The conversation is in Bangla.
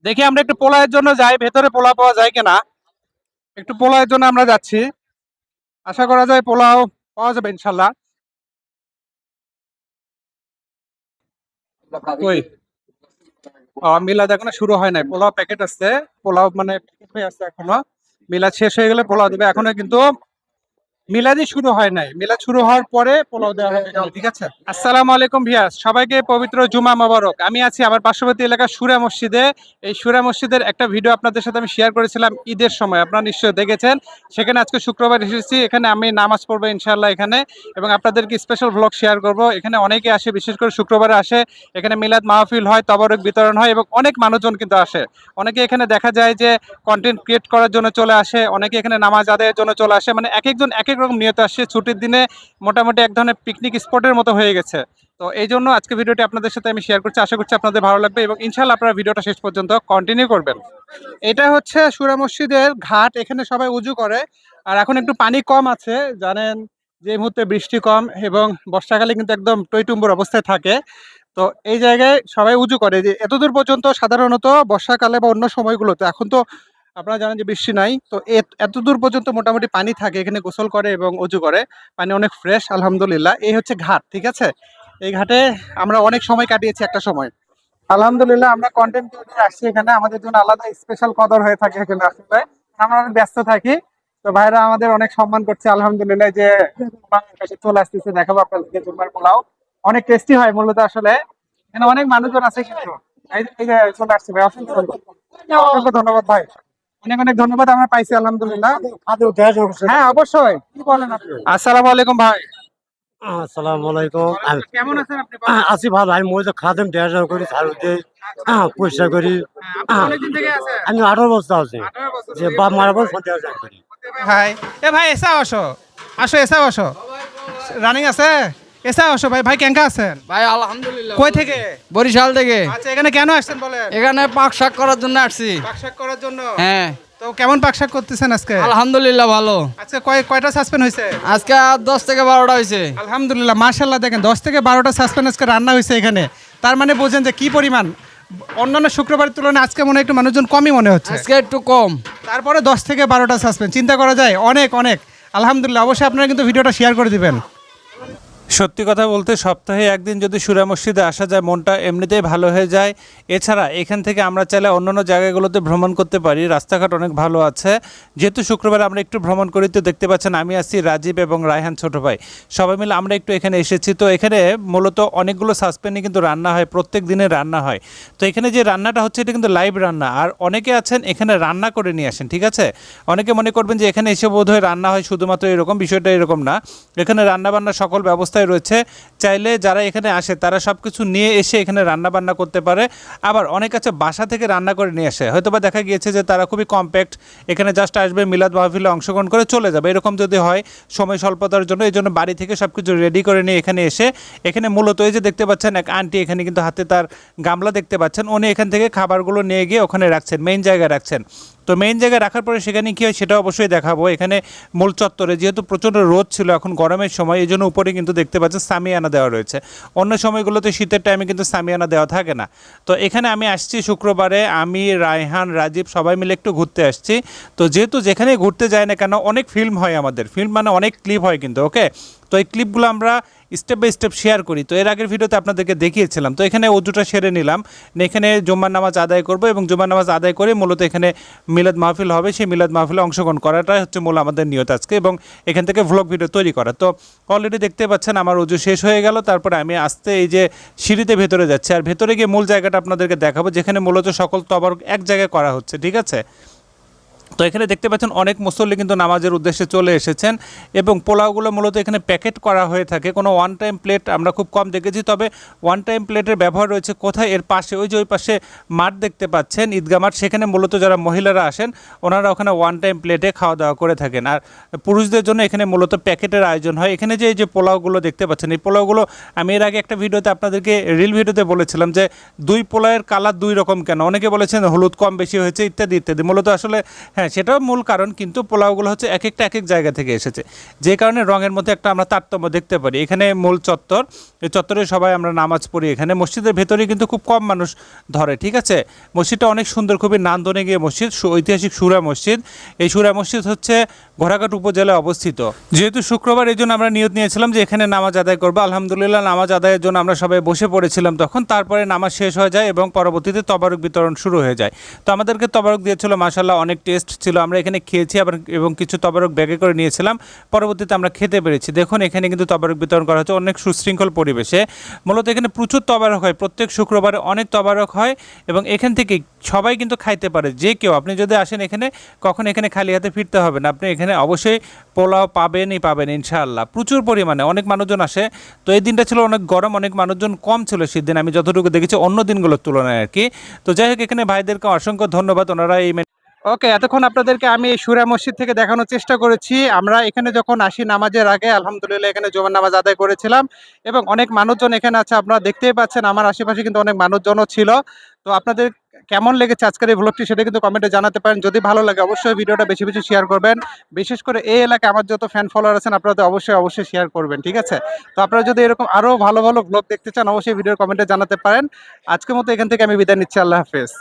দেখি আমরা একটু পোলাওয়ের জন্য যাই, ভেতরে পোলাও পাওয়া যায় কিনা। একটু পোলাওয়ের জন্য আমরা যাচ্ছি, আশা করা যায় পোলাও পাওয়া যাবে ইনশাল্লাহ। কই মিলাদ এখনো শুরু হয় নাই, পোলাও প্যাকেট আছে, পোলাও মানে প্যাকেট হয়ে আছে এখনো। মিলাদ শেষ হয়ে গেলে পোলাও দেবে, এখনো কিন্তু মিলাদই শুরু হয় নাই। মিলাদ শুরু হওয়ার পরে পোলাও দেওয়া হবে এখানে, ঠিক আছে। আসসালামু আলাইকুম ভিউয়ার্স, সবাইকে পবিত্র জুমা মোবারক। আমি আছি আমার পার্শ্ববর্তী এলাকা সুরা মসজিদে। এই সুরা মসজিদের একটা ভিডিও আপনাদের সাথে আমি শেয়ার করেছিলাম ঈদের সময়, আপনারা নিশ্চয়ই দেখেছেন। সেখানে আজকে শুক্রবার এসেছি, এখানে আমি নামাজ পড়বো ইনশাআল্লাহ এখানে, এবং আপনাদেরকে স্পেশাল ভ্লগ শেয়ার করব। এখানে অনেকে আসে, বিশেষ করে শুক্রবারে আসে। এখানে মিলাদ মাহফিল হয়, তবরক বিতরণ হয়, এবং অনেক মানুষজন কিন্তু আসে। অনেকে এখানে দেখা যায় যে কন্টেন্ট ক্রিয়েট করার জন্য চলে আসে, অনেকে এখানে নামাজ আদায়ের জন্য চলে আসে, মানে এক একজন এক এক রকম নিয়ত আসে। ছুটির দিনে মোটামুটি এক ধরনের পিকনিক স্পটের মতো হয়ে গেছে। তো এই জন্য আজকে ভিডিওটি আপনাদের সাথে আমি শেয়ার করছি, আশা করছি আপনাদের ভালো লাগবে, এবং ইনশাআল্লাহ আপনারা ভিডিওটা শেষ পর্যন্ত কন্টিনিউ করবেন। এটা হচ্ছে সুরা মসজিদের ঘাট, এখানে সবাই উজু করে। আর এখন একটু পানি কম আছে, জানেন যে এই মুহূর্তে বৃষ্টি কম, এবং বর্ষাকালে কিন্তু একদম টইটুম্বুর অবস্থায় থাকে। তো এই জায়গায় সবাই উজু করে, যে এতদূর পর্যন্ত সাধারণত বর্ষাকালে বা অন্য সময়গুলোতে, এখন তো আপনারা জানেন যে বৃষ্টি নাই, তো এতদূর পর্যন্ত মোটামুটি পানি থাকে, এখানে গোসল করে এবং উজু করে। পানি অনেক ফ্রেশ আলহামদুলিল্লাহ। এই হচ্ছে ঘাট, ঠিক আছে। এই ঘাটে আমরা অনেক সময় কাটিয়েছি একটা সময়। আলহামদুলিল্লাহ আমরা কন্টেন্ট ক্রিয়েটর আসছি এখানে, আমাদের জন্য আলাদা স্পেশাল কদর হয়ে থাকে এখানে আসলে। আমরা অনেক ব্যস্ত থাকি, তো ভাইরা আমাদের অনেক সম্মান করছে আলহামদুলিল্লাহ, যে বাংলার কাছে চলে আসতেছে, দেখাবো আপনাদেরকে জুম্মার পোলাও। অনেক টেস্টি হয় মূলত আসলে। এখানে অনেক মানুষজন আছে কিন্তু এই যে চলে আসছে ভাই, অসংখ্য ধন্যবাদ ভাই, অনেক অনেক ধন্যবাদ। আমরা পাইছি আলহামদুলিল্লাহ। হ্যাঁ অবশ্যই, কি বলেন আপনি। আসসালামু আলাইকুম ভাই। আসসালামু আলাইকুম। কেমন আছেন আপনি? আছি ভালো। আমি মধ্যে খাদেম দেড় করি, ঝাড়ু দিই, পরিষ্কার করি। আপনি অনেকদিন থেকে আছেন? আমি 18 বছর আছি, 18 বছর যে থেকে। বাপ মারা বল ফোন দেওয়া যায় করি। ভাই এ ভাই এসাও আসো, আসো এসাও আসো। রানিং আছে, এসাও আসো ভাই। ভাই কেঙ্কা আছেন? ভাই আলহামদুলিল্লাহ। কই থেকে? বরিশাল থেকে। আচ্ছা, এখানে কেন আসছেন বলেন? এখানে পাক শাক করার জন্য আসছি। পাকশাক করার জন্য? হ্যাঁ। তো কেমন পাকশাক করতেছেন আজকে? আলহামদুলিল্লাহ ভালো। আজকে কয়টা সাসপেন্ড হয়েছে? আজকে 10 থেকে 12টা হয়েছে। আলহামদুলিল্লাহ মাশাআল্লাহ, দেখেন 10 থেকে 12টা সাসপেন্ড আজকে রান্না হয়েছে এখানে। তার মানে বোঝেন যে কি পরিমাণ। অন্যান্য শুক্রবারের তুলনায় আজকে মনে হয় একটু মানুষজন কমই মনে হচ্ছে। আজকে একটু কম। তারপরে 10 থেকে 12টা সাসপেন্ড, চিন্তা করা যায়, অনেক অনেক। আলহামদুলিল্লাহ, অবশ্যই আপনারা কিন্তু ভিডিওটা শেয়ার করে দিবেন। সত্যি কথা বলতে সপ্তাহে একদিন যদি সুরা মসজিদে আসা যায়, মনটা এমনিতেই ভালো হয়ে যায়। এছাড়া এখান থেকে আমরা চাইলে অন্যান্য জায়গাগুলোতে ভ্রমণ করতে পারি, রাস্তাঘাট অনেক ভালো আছে। যেহেতু শুক্রবার আমরা একটু ভ্রমণ করি, তো দেখতে পাচ্ছেন আমি আছি, রাজীব এবং রায়হান ছোট ভাই, সবাই মিলে আমরা একটু এখানে এসেছি। তো এখানে মূলত অনেকগুলো সাসপেন্ডে কিন্তু রান্না হয়, প্রত্যেক দিনে রান্না হয়। তো এখানে যে রান্নাটা হচ্ছে এটা কিন্তু লাইভ রান্না। আর অনেকে আছেন এখানে রান্না করে নিয়ে আসেন, ঠিক আছে। অনেকে মনে করবেন যে এখানে এসে বোধহয় রান্না হয় শুধুমাত্র এরকম, বিষয়টা এরকম না। এখানে রান্নাবান্না সকল ব্যবস্থায় রয়েছে। চাইলে যারা এখানে আসে তারা সব কিছু নিয়ে এসে এখানে রান্না বান্না করতে পারে। আবার অনেক আছে বাসা থেকে রান্না করে নিয়ে আসে, হয়তো বা দেখা গিয়েছে যে তারা খুবই কম্প্যাক্ট, এখানে জাস্ট আসবে, মিলাদ মাহফিলে অংশগ্রহণ করে চলে যাবে, এরকম যদি হয় সময় স্বল্পতার জন্য, এই জন্য বাড়ি থেকে সব কিছু রেডি করে নিয়ে এখানে এসে, এখানে মূলত এই যে দেখতে পাচ্ছেন এক আন্টি, এখানে কিন্তু হাতে তার গামলা দেখতে পাচ্ছেন, উনি এখান থেকে খাবারগুলো নিয়ে গিয়ে ওখানে রাখছেন, মেইন জায়গায় রাখছেন। তো মেইন জায়গায় রাখার পরে সেখানে কী হয় সেটা অবশ্যই দেখাবো। এখানে মূল চত্বরে যেহেতু প্রচণ্ড রোদ ছিল, এখন গরমের সময়, এই জন্য উপরে কিন্তু দেখতে পাচ্ছেন সামিয়ানা দেওয়া রয়েছে। অন্য সময়গুলোতে শীতের টাইমে কিন্তু সামিয়ানা দেওয়া থাকে না। তো এখানে আমি আসছি শুক্রবারে, আমি, রায়হান, রাজীব সবাই মিলে একটু ঘুরতে আসছি। তো যেহেতু যেখানে ঘুরতে যায় না কেন অনেক ফিল্ম হয় আমাদের, ফিল্ম মানে অনেক ক্লিপ হয় কিন্তু, ওকে। তো এই ক্লিপগুলো আমরা স্টেপ বাই স্টেপ শেয়ার করি। তো এর আগের ভিডিওতে আপনাদেরকে দেখিয়েছিলাম। তো এখানে ওযুটা সেরে নিলাম, এখানে জুম্মার নামাজ আদায় করব, এবং জুম্মার নামাজ আদায় করে মূলত এখানে মিলাদ মাহফিল হবে, সেই মিলাদ মাহফিলে অংশগ্রহণ করাটাই হচ্ছে মূল আমাদের নিয়ত আজকে, এবং এখান থেকে ভ্লগ ভিডিও তৈরি করা। তো অলরেডি দেখতে পাচ্ছেন আমার ওযু শেষ হয়ে গেল, তারপরে আমি আস্তে এই যে সিঁড়িতে ভেতরে যাচ্ছি, আর ভেতরে গিয়ে মূল জায়গাটা আপনাদেরকে দেখাবো, যেখানে মূলত সকল তবরক এক জায়গায় করা হচ্ছে, ঠিক আছে। তো এখানে দেখতে পাচ্ছেন অনেক মুসল্লি কিন্তু নামাজের উদ্দেশ্যে চলে এসেছেন, এবং পোলাওগুলো মূলত এখানে প্যাকেট করা হয়ে থাকে। কোনো ওয়ান টাইম প্লেট আমরা খুব কম দেখেছি, তবে ওয়ান টাইম প্লেটের ব্যবহার রয়েছে কোথায়, এর পাশে ওই যে ওই পাশে মাঠ দেখতে পাচ্ছেন, ঈদগাহ মাঠ, সেখানে মূলত যারা মহিলারা আসেন ওনারা ওখানে ওয়ান টাইম প্লেটে খাওয়া দাওয়া করে থাকেন। আর পুরুষদের জন্য এখানে মূলত প্যাকেটের আয়োজন হয়। এখানে যে এই যে পোলাওগুলো দেখতে পাচ্ছেন, এই পোলাওগুলো আমি এর আগে একটা ভিডিওতে আপনাদেরকে রিল ভিডিওতে বলেছিলাম যে দুই পোলাওয়ের কালার দুই রকম কেন, অনেকে বলেছেন হলুদ কম বেশি হয়েছে ইত্যাদি ইত্যাদি। মূলত আসলে হ্যাঁ, সেটাও মূল কারণ, কিন্তু পোলাওগুলো হচ্ছে এক একটা এক এক জায়গা থেকে এসেছে, যে কারণে রঙের মধ্যে একটা আমরা তারতম্য দেখতে পারি। এখানে মূল চত্বর, এই চত্বরে সবাই আমরা নামাজ পড়ি। এখানে মসজিদের ভেতরে কিন্তু খুব কম মানুষ ধরে, ঠিক আছে। মসজিদটা অনেক সুন্দর, খুবই নান্দনিক মসজিদ, ঐতিহাসিক সুরা মসজিদ। এই সুরা মসজিদ হচ্ছে ঘোড়াঘাট উপজেলায় অবস্থিত। যেহেতু শুক্রবার, এই জন্য আমরা নিয়ত নিয়েছিলাম যে এখানে নামাজ আদায় করবো। আলহামদুলিল্লাহ, নামাজ আদায়ের জন্য আমরা সবাই বসে পড়েছিলাম তখন। তারপরে নামাজ শেষ হয়ে যায় এবং পরবর্তীতে তবারক বিতরণ শুরু হয়ে যায়। তো আমাদেরকে তবারক দিয়েছিল, মাশাআল্লাহ অনেক টেস্ট ছিল। আমরা এখানে খেয়েছি আবার, এবং কিছু তবারক ব্যাগে করে নিয়েছিলাম। পরবর্তীতে আমরা খেতে পেরেছি। দেখুন, এখানে কিন্তু তবারক বিতরণ করা হচ্ছে অনেক সুশৃঙ্খল পরিবেশে। মূলত এখানে প্রচুর তবারক হয়, প্রত্যেক শুক্রবারে অনেক তবারক হয়, এবং এখান থেকে সবাই কিন্তু খাইতে পারে, যে কেউ। আপনি যদি আসেন এখানে, কখন এখানে খালি হাতে ফিরতে হবে না। আপনি এখানে অবশ্যই পোলাও পাবেনই পাবেন ইনশাআল্লাহ, প্রচুর পরিমাণে। অনেক মানুষজন আসে। তো এই দিনটা ছিল অনেক গরম, অনেক মানুষজন কম ছিল সেদিন, আমি যতটুকু দেখেছি অন্য দিনগুলোর তুলনায় আর কি। তো যাই হোক, এখানে ভাইদেরকে অসংখ্য ধন্যবাদ, ওনারা এই ওকে, এতক্ষণ আপনাদেরকে আমি এই সুরা মসজিদ থেকে দেখানোর চেষ্টা করেছি। আমরা এখানে যখন আসি নামাজের আগে, আলহামদুলিল্লাহ এখানে জুমার নামাজ আদায় করেছিলাম, এবং অনেক মানুষজন এখানে আছে। আপনারা দেখতেই পাচ্ছেন, আমার আশেপাশে কিন্তু অনেক মানুষজনও ছিল। তো আপনাদের কেমন লেগেছে আজকের এই ভ্লগটি, সেটা কিন্তু কমেন্টে জানাতে পারেন। যদি ভালো লাগে অবশ্যই ভিডিওটা বেশি বেশি শেয়ার করবেন। বিশেষ করে এই এলাকায় আমার যত ফ্যান ফলোয়ার আছেন, আপনারা তো অবশ্যই শেয়ার করবেন, ঠিক আছে। তো আপনারা যদি এরকম আরও ভালো ভালো ভ্লগ দেখতে চান, অবশ্যই ভিডিওর কমেন্টে জানাতে পারেন। আজকের মতো এখান থেকে আমি বিদায় নিচ্ছি। আল্লাহ হাফেজ।